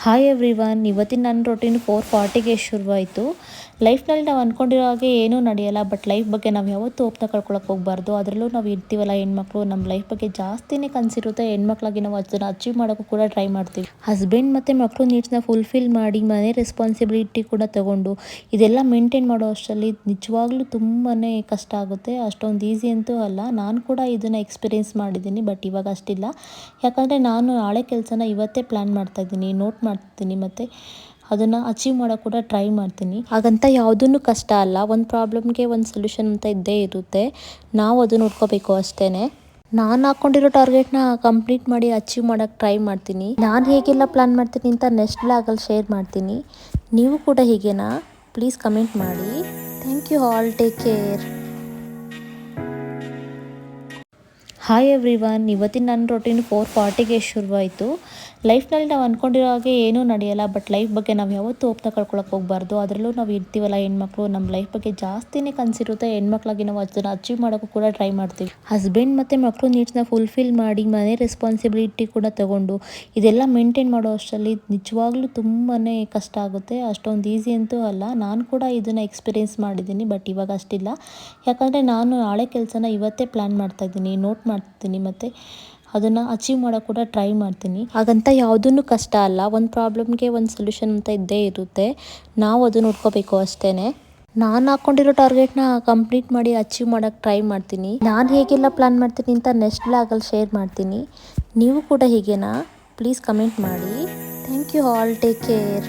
Hi everyone, ಇವತ್ತಿನ ನನ್ನ routine 4:40ಗೆ ಶುರುವಾಯಿತು. ಲೈಫ್ನಲ್ಲಿ ನಾವು ಅಂದ್ಕೊಂಡಿರೋ ಹಾಗೆ ಏನೂ ನಡೆಯಲ್ಲ. ಬಟ್ ಲೈಫ್ ಬಗ್ಗೆ ನಾವು ಯಾವತ್ತೂ ಓಪ್ನ ಕಳ್ಕೊಳಕ್ಕೆ ಹೋಗಬಾರ್ದು. ಅದರಲ್ಲೂ ನಾವು ಇರ್ತೀವಲ್ಲ ಹೆಣ್ಮಕ್ಳು, ನಮ್ಮ ಲೈಫ್ ಬಗ್ಗೆ ಜಾಸ್ತಿನೇ ಕನಸಿರುತ್ತೆ. ಹೆಣ್ಮಕ್ಳಾಗಿ ನಾವು ಅದನ್ನು ಅಚೀವ್ ಮಾಡೋಕ್ಕೂ ಕೂಡ ಟ್ರೈ ಮಾಡ್ತೀವಿ. ಹಸ್ಬೆಂಡ್ ಮತ್ತು ಮಕ್ಕಳು ನೀಡ್ಸ್ನ ಫುಲ್ಫಿಲ್ ಮಾಡಿ ಮನೆ ರೆಸ್ಪಾನ್ಸಿಬಿಲಿಟಿ ಕೂಡ ತಗೊಂಡು ಇದೆಲ್ಲ ಮೇಂಟೈನ್ ಮಾಡೋ ಅಷ್ಟರಲ್ಲಿ ನಿಜವಾಗ್ಲೂ ತುಂಬಾ ಕಷ್ಟ ಆಗುತ್ತೆ. ಅಷ್ಟೊಂದು ಈಸಿ ಅಂತೂ ಅಲ್ಲ. ನಾನು ಕೂಡ ಇದನ್ನು ಎಕ್ಸ್ಪೀರಿಯೆನ್ಸ್ ಮಾಡಿದ್ದೀನಿ, ಬಟ್ ಇವಾಗ ಅಷ್ಟಿಲ್ಲ. ಯಾಕಂದರೆ ನಾನು ನಾಳೆ ಕೆಲಸನ ಇವತ್ತೇ ಪ್ಲ್ಯಾನ್ ಮಾಡ್ತಾಯಿದ್ದೀನಿ, ನೋಟ್ ಮಾಡ್ತೀನಿ ಮತ್ತು ಅದನ್ನು ಅಚೀವ್ ಮಾಡೋಕ್ಕೆ ಕೂಡ ಟ್ರೈ ಮಾಡ್ತೀನಿ. ಹಾಗಂತ ಯಾವುದೂ ಕಷ್ಟ ಅಲ್ಲ. ಒಂದು ಪ್ರಾಬ್ಲಮ್ಗೆ ಒಂದು ಸೊಲ್ಯೂಷನ್ ಅಂತ ಇದ್ದೇ ಇರುತ್ತೆ. ನಾವು ಅದನ್ನು ನೋಡ್ಕೋಬೇಕು ಅಷ್ಟೇ. ನಾನು ಹಾಕ್ಕೊಂಡಿರೋ ಟಾರ್ಗೆಟ್ನ ಕಂಪ್ಲೀಟ್ ಮಾಡಿ ಅಚೀವ್ ಮಾಡೋಕ್ಕೆ ಟ್ರೈ ಮಾಡ್ತೀನಿ. ನಾನು ಹೇಗೆಲ್ಲ ಪ್ಲ್ಯಾನ್ ಮಾಡ್ತೀನಿ ಅಂತ ನೆಕ್ಸ್ಟ್ ಬ್ಲಾಗಲ್ಲಿ ಶೇರ್ ಮಾಡ್ತೀನಿ. ನೀವು ಕೂಡ ಹೀಗೇನಾ? ಪ್ಲೀಸ್ ಕಮೆಂಟ್ ಮಾಡಿ. Thank you all. Take care. Hi everyone, ಇವತ್ತಿನ ನನ್ನ ರೊಟೀನ್ 4:40ಗೆ ಶುರುವಾಯಿತು. ಲೈಫ್ನಲ್ಲಿ ನಾವು ಅಂದ್ಕೊಂಡಿರೋ ಹಾಗೆ ಏನೂ ನಡೆಯಲ್ಲ. ಬಟ್ ಲೈಫ್ ಬಗ್ಗೆ ನಾವು ಯಾವತ್ತೂ ಓಪ್ನ ಕಳ್ಕೊಳಕ್ಕೆ ಹೋಗಬಾರ್ದು. ಅದರಲ್ಲೂ ನಾವು ಇರ್ತೀವಲ್ಲ ಹೆಣ್ಮಕ್ಳು, ನಮ್ಮ ಲೈಫ್ ಬಗ್ಗೆ ಜಾಸ್ತಿನೇ ಕನಸಿರುತ್ತೆ. ಹೆಣ್ಮಕ್ಳಾಗಿ ನಾವು ಅದನ್ನು ಅಚೀವ್ ಮಾಡೋಕ್ಕೂ ಕೂಡ ಟ್ರೈ ಮಾಡ್ತೀವಿ. ಹಸ್ಬೆಂಡ್ ಮತ್ತು ಮಕ್ಕಳು ನೀಡ್ಸ್ನ ಫುಲ್ಫಿಲ್ ಮಾಡಿ ಮನೆ ರೆಸ್ಪಾನ್ಸಿಬಿಲಿಟಿ ಕೂಡ ತಗೊಂಡು ಇದೆಲ್ಲ ಮೇಂಟೈನ್ ಮಾಡೋ ಅಷ್ಟರಲ್ಲಿ ನಿಜವಾಗ್ಲೂ ತುಂಬಾ ಕಷ್ಟ ಆಗುತ್ತೆ. ಅಷ್ಟೊಂದು ಈಸಿ ಅಂತೂ ಅಲ್ಲ. ನಾನು ಕೂಡ ಇದನ್ನು ಎಕ್ಸ್ಪೀರಿಯೆನ್ಸ್ ಮಾಡಿದ್ದೀನಿ, ಬಟ್ ಇವಾಗ ಅಷ್ಟಿಲ್ಲ. ಯಾಕಂದರೆ ನಾನು ನಾಳೆ ಕೆಲಸನ ಇವತ್ತೇ ಪ್ಲ್ಯಾನ್ ಮಾಡ್ತಾಯಿದ್ದೀನಿ, ನೋಟ್ ಮಾಡ್ತೀನಿ ಮತ್ತು ಅದನ್ನು ಅಚೀವ್ ಮಾಡೋಕ್ಕೆ ಕೂಡ ಟ್ರೈ ಮಾಡ್ತೀನಿ. ಹಾಗಂತ ಯಾವುದೂ ಕಷ್ಟ ಅಲ್ಲ. ಒಂದು ಪ್ರಾಬ್ಲಮ್ಗೆ ಒಂದು ಸೊಲ್ಯೂಷನ್ ಅಂತ ಇದ್ದೇ ಇರುತ್ತೆ. ನಾವು ಅದನ್ನು ನೋಡ್ಕೋಬೇಕು ಅಷ್ಟೇ. ನಾನು ಹಾಕ್ಕೊಂಡಿರೋ ಟಾರ್ಗೆಟ್ನ ಕಂಪ್ಲೀಟ್ ಮಾಡಿ ಅಚೀವ್ ಮಾಡೋಕ್ಕೆ ಟ್ರೈ ಮಾಡ್ತೀನಿ. ನಾನು ಹೇಗೆಲ್ಲ ಪ್ಲ್ಯಾನ್ ಮಾಡ್ತೀನಿ ಅಂತ ನೆಕ್ಸ್ಟ್ ಬ್ಲಾಗಲ್ಲಿ ಶೇರ್ ಮಾಡ್ತೀನಿ. ನೀವು ಕೂಡ ಹೀಗೇನಾ? ಪ್ಲೀಸ್ ಕಮೆಂಟ್ ಮಾಡಿ. Thank you all. Take care.